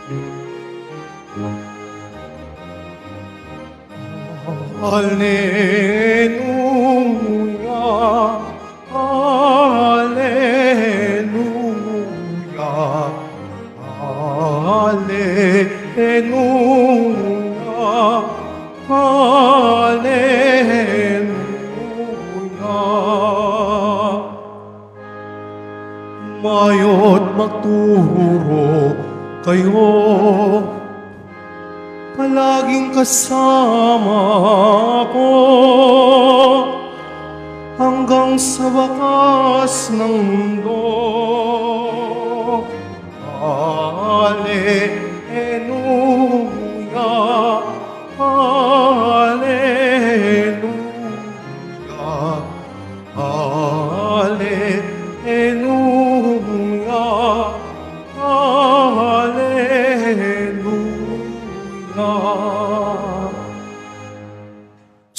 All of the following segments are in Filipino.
Alleluia, alleluia, alleluia, alleluia. Mayo't magturo kayo, palaging kasama ko, hanggang sa wakas ng mundo. Alleluia, alleluia, alleluia, alleluia.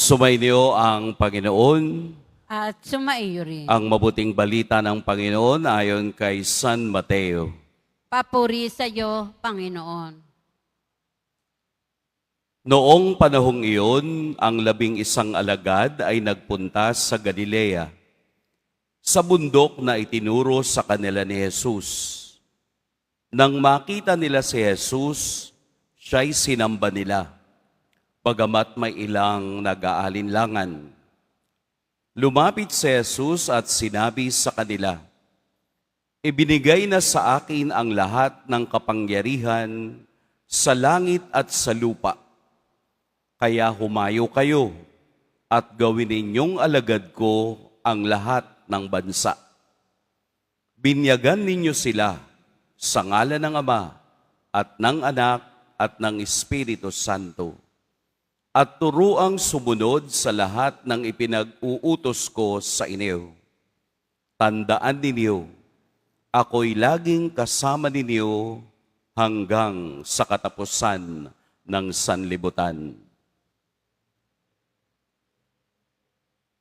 Sumainyo ang Panginoon. At sumaiyo rin. Ang mabuting balita ng Panginoon ayon kay San Mateo. Papuri sa iyo, Panginoon. Noong panahong iyon, ang 11 alagad ay nagpunta sa Galilea, sa bundok na itinuro sa kanila ni Jesus. Nang makita nila si Jesus, siya'y sinamba nila, bagamat may ilang nag-aalinlangan. Lumapit si Jesus at sinabi sa kanila, "Ibinigay na sa akin ang lahat ng kapangyarihan sa langit at sa lupa. Kaya humayo kayo at gawin ninyong alagad ko ang lahat ng bansa. Binyagan ninyo sila sa ngalan ng Ama at ng Anak at ng Espiritu Santo. At turuang sumunod sa lahat ng ipinag-uutos ko sa inyo. Tandaan ninyo, ako'y laging kasama ninyo hanggang sa katapusan ng sanlibutan."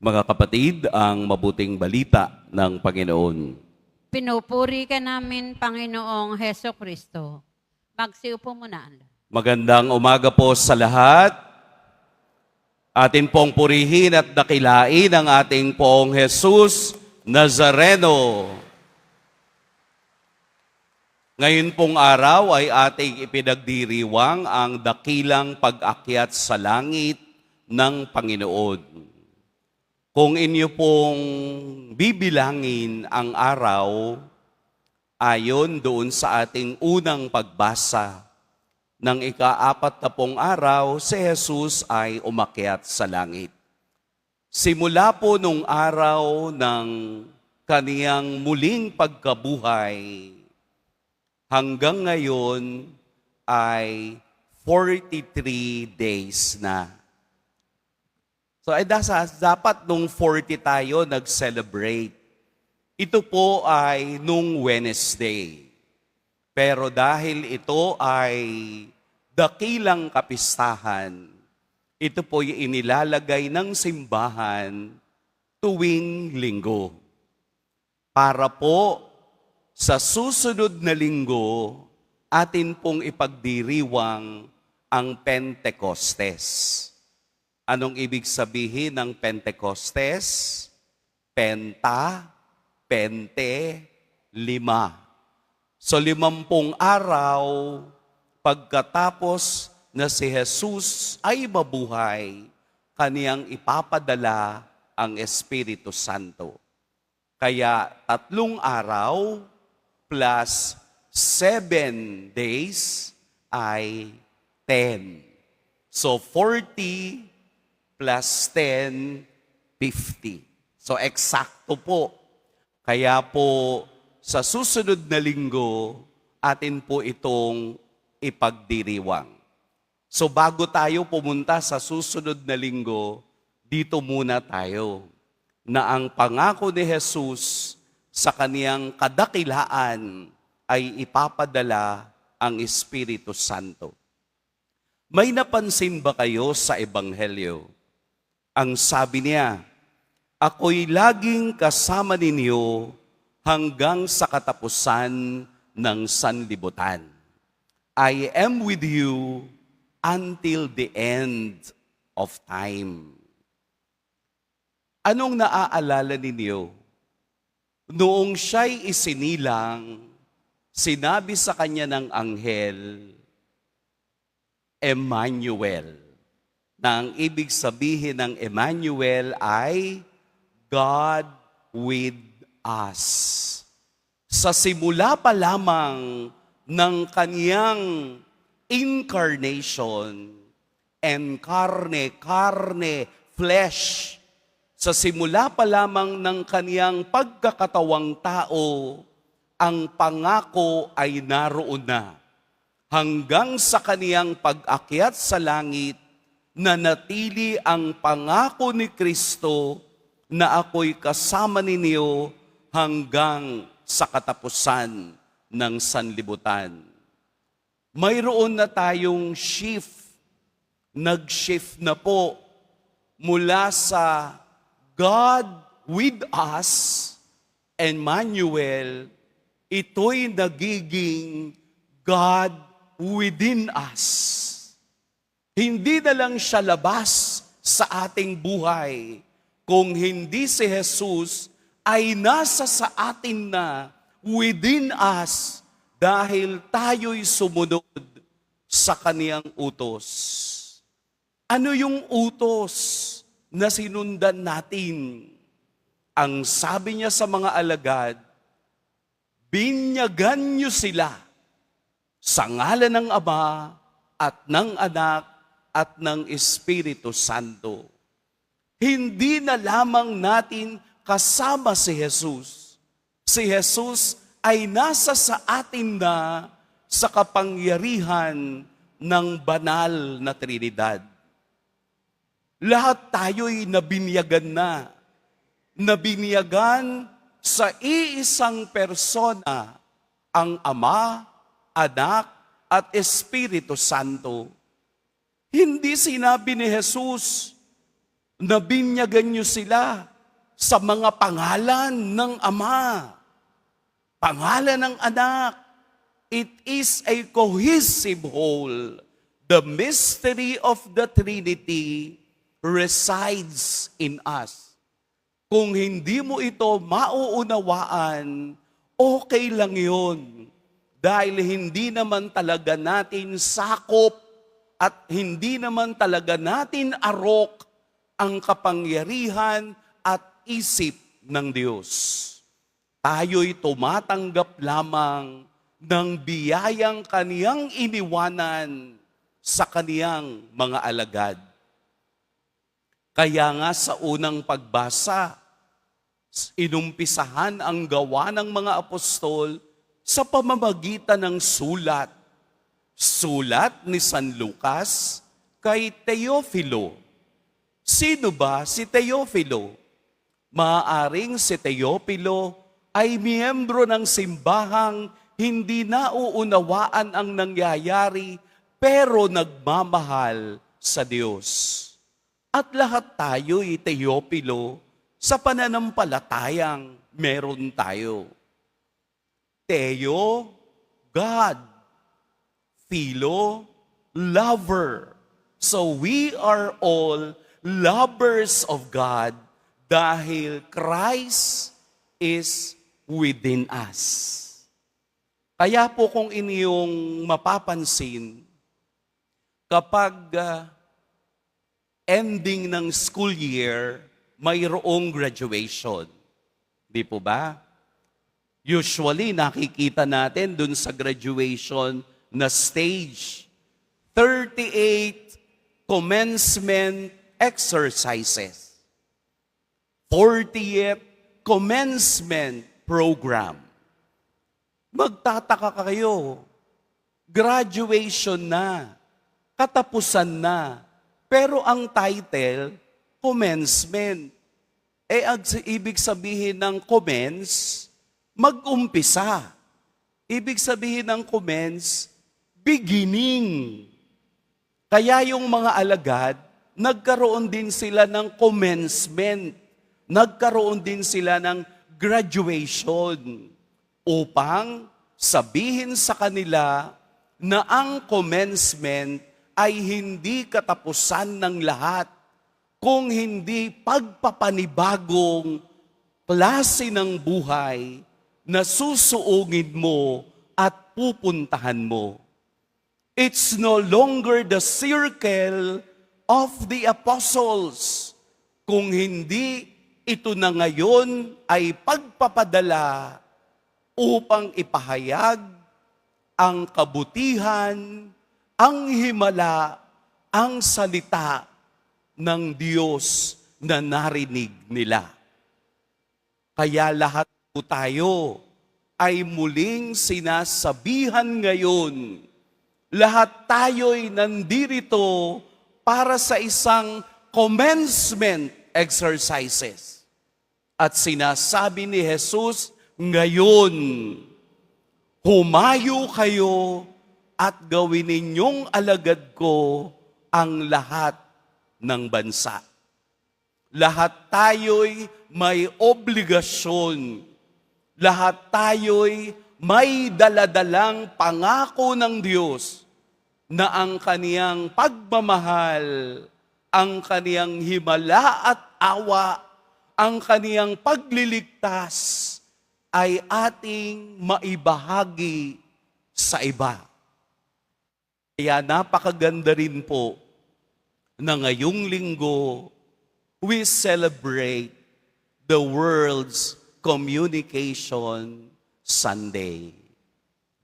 Mga kapatid, ang mabuting balita ng Panginoon. Pinupuri ka namin, Panginoong Heso Kristo. Magsiupo muna. Magandang umaga po sa lahat. Atin pong purihin at dakilain ang ating Poong Jesus Nazareno. Ngayon pong araw ay ating ipinagdiriwang ang dakilang pag-akyat sa langit ng Panginoon. Kung inyo pong bibilangin ang araw, ayon doon sa ating unang pagbasa, ng ika-40 araw, si Jesus ay umakyat sa langit. Simula po nung araw ng kaniyang muling pagkabuhay, hanggang ngayon ay 43 days na. So ay dapat nung 40 tayo nag-celebrate. Ito po ay nung Wednesday. Pero dahil ito ay dakilang kapistahan, ito po ay inilalagay ng simbahan tuwing linggo. Para po sa susunod na linggo, atin pong ipagdiriwang ang Pentecostes. Anong ibig sabihin ng Pentecostes? Penta, pente, 5. So 50 araw pagkatapos na si Jesus ay mabuhay, kaniyang ipapadala ang Espiritu Santo. Kaya 3 araw plus 7 days ay 10. So 40 plus 10, 50. So eksakto po. Kaya po sa susunod na linggo, atin po itong ipagdiriwang. So bago tayo pumunta sa susunod na linggo, dito muna tayo na ang pangako ni Jesus sa kaniyang kadakilaan ay ipapadala ang Espiritu Santo. May napansin ba kayo sa Ebanghelyo? Ang sabi niya, "Ako'y laging kasama ninyo hanggang sa katapusan ng sanlibutan." I am with you until the end of time. Anong naaalala ninyo? Noong siya'y isinilang, sinabi sa kanya ng anghel, Emmanuel, na ang ibig sabihin ng Emmanuel ay God with us. Sa simula pa lamang ng kaniyang incarnation, karne, flesh, sa simula pa lamang ng kaniyang pagkakatawang tao, ang pangako ay naroon na. Hanggang sa kaniyang pag-akyat sa langit, nanatili ang pangako ni Kristo na ako'y kasama ninyo hanggang sa katapusan ng sanlibutan. Mayroon na tayong shift. Nag-shift na po mula sa God with us, Emmanuel, ito'y nagiging God within us. Hindi na lang siya labas sa ating buhay, kung hindi si Jesus ay nasa sa atin na within us dahil tayo'y sumunod sa kaniyang utos. Ano yung utos na sinundan natin? Ang sabi niya sa mga alagad, binyagan niyo sila sa ngalan ng Ama at ng Anak at ng Espiritu Santo. Hindi na lamang natin kasama si Jesus. Si Jesus ay nasa sa atin na sa kapangyarihan ng banal na Trinidad. Lahat tayo'y nabinyagan na. Nabinyagan sa iisang persona, ang Ama, Anak, at Espiritu Santo. Hindi sinabi ni Jesus, nabinyagan niyo sila sa mga pangalan ng Ama, pangalan ng Anak. It is a cohesive whole. The mystery of the Trinity resides in us. Kung hindi mo ito mauunawaan, okay lang yun. Dahil hindi naman talaga natin sakop at hindi naman talaga natin arok ang kapangyarihan at isip ng Diyos. Tayo'y tumatanggap lamang ng biyayang kaniyang iniwanan sa kaniyang mga alagad. Kaya nga sa unang pagbasa, inumpisahan ang gawa ng mga apostol sa pamamagitan ng sulat. Sulat ni San Lucas kay Teofilo. Sino ba si Teofilo? Maaaring si Teofilo ay miyembro ng simbahang hindi nauunawaan ang nangyayari pero nagmamahal sa Diyos. At lahat tayo'y Teofilo sa pananampalatayang meron tayo. Teo, God. Philo, lover. So we are all lovers of God dahil Christ is within us. Kaya po kung inyong mapapansin, kapag ending ng school year, mayroong graduation. Di po ba? Usually, nakikita natin dun sa graduation na stage, 38 commencement exercises, 40th commencement program. Magtataka kayo, graduation na, katapusan na, pero ang title, commencement. Ang ibig sabihin ng commence, mag-umpisa. Ibig sabihin ng commence, beginning. Kaya yung mga alagad, nagkaroon din sila ng commencement. Nagkaroon din sila ng graduation upang sabihin sa kanila na ang commencement ay hindi katapusan ng lahat, kung hindi pagpapanibagong klase ng buhay na susuungin mo at pupuntahan mo. It's no longer the circle of the apostles, kung hindi ito na ngayon ay pagpapadala upang ipahayag ang kabutihan, ang himala, ang salita ng Diyos na narinig nila. Kaya lahat po tayo ay muling sinasabihan ngayon, lahat tayo'y nandirito para sa isang commencement exercises. At sinasabi ni Jesus, ngayon, humayo kayo at gawin ninyong alagad ko ang lahat ng bansa. Lahat tayo'y may obligasyon. Lahat tayo'y may daladalang pangako ng Diyos na ang kaniyang pagmamahal, ang kaniyang himala at awa, ang kaniyang pagliligtas ay ating maibahagi sa iba. Kaya napakaganda rin po na ngayong linggo, we celebrate the World's Communication Sunday.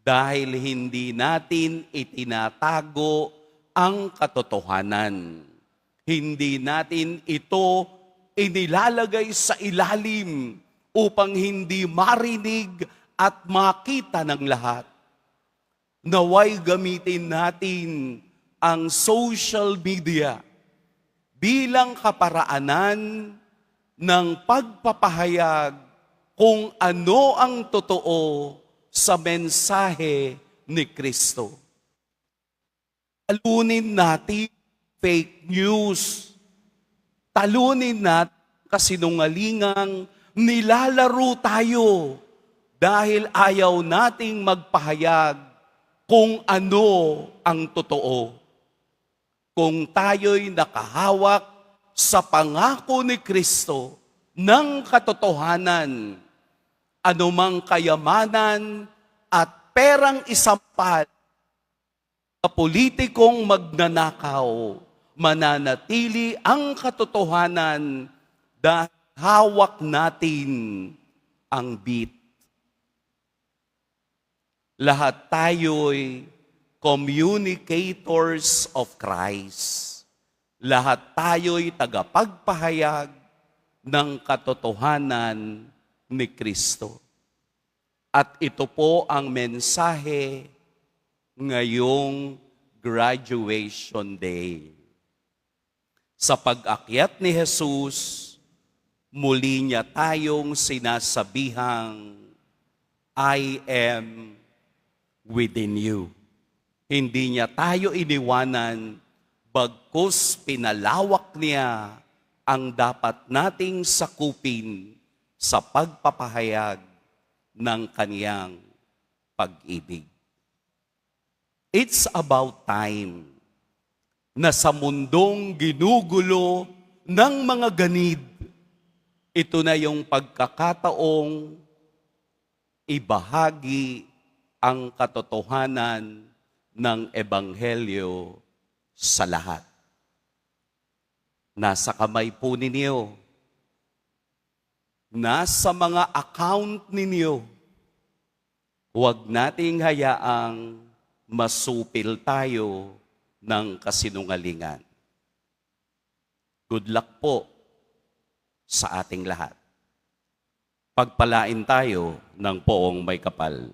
Dahil hindi natin itinatago ang katotohanan. Hindi natin ito inilalagay sa ilalim upang hindi marinig at makita ng lahat. Naway gamitin natin ang social media bilang kaparaanan ng pagpapahayag kung ano ang totoo sa mensahe ni Kristo. Talunin natin fake news. Talunin natin kasinungalingang nilalaro tayo dahil ayaw nating magpahayag kung ano ang totoo. Kung tayo'y nakahawak sa pangako ni Kristo ng katotohanan, anumang kayamanan at perang isampal, politikong magnanakaw, mananatili ang katotohanan dahil hawak natin ang bit. Lahat tayo'y communicators of Christ. Lahat tayo'y tagapagpahayag ng katotohanan ni Kristo. At ito po ang mensahe ngayong graduation day. Sa pag-akyat ni Jesus, muli niya tayong sinasabihang, I am within you. Hindi niya tayo iniwanan, bagkus pinalawak niya ang dapat nating sakupin sa pagpapahayag ng kaniyang pag-ibig. It's about time na sa mundong ginugulo ng mga ganid, ito na yung pagkakataong ibahagi ang katotohanan ng Ebanghelyo sa lahat. Nasa kamay po ninyo, nasa mga account ninyo, huwag nating hayaang masupil tayo ng kasinungalingan. Good luck po sa ating lahat. Pagpalain tayo ng poong may kapal.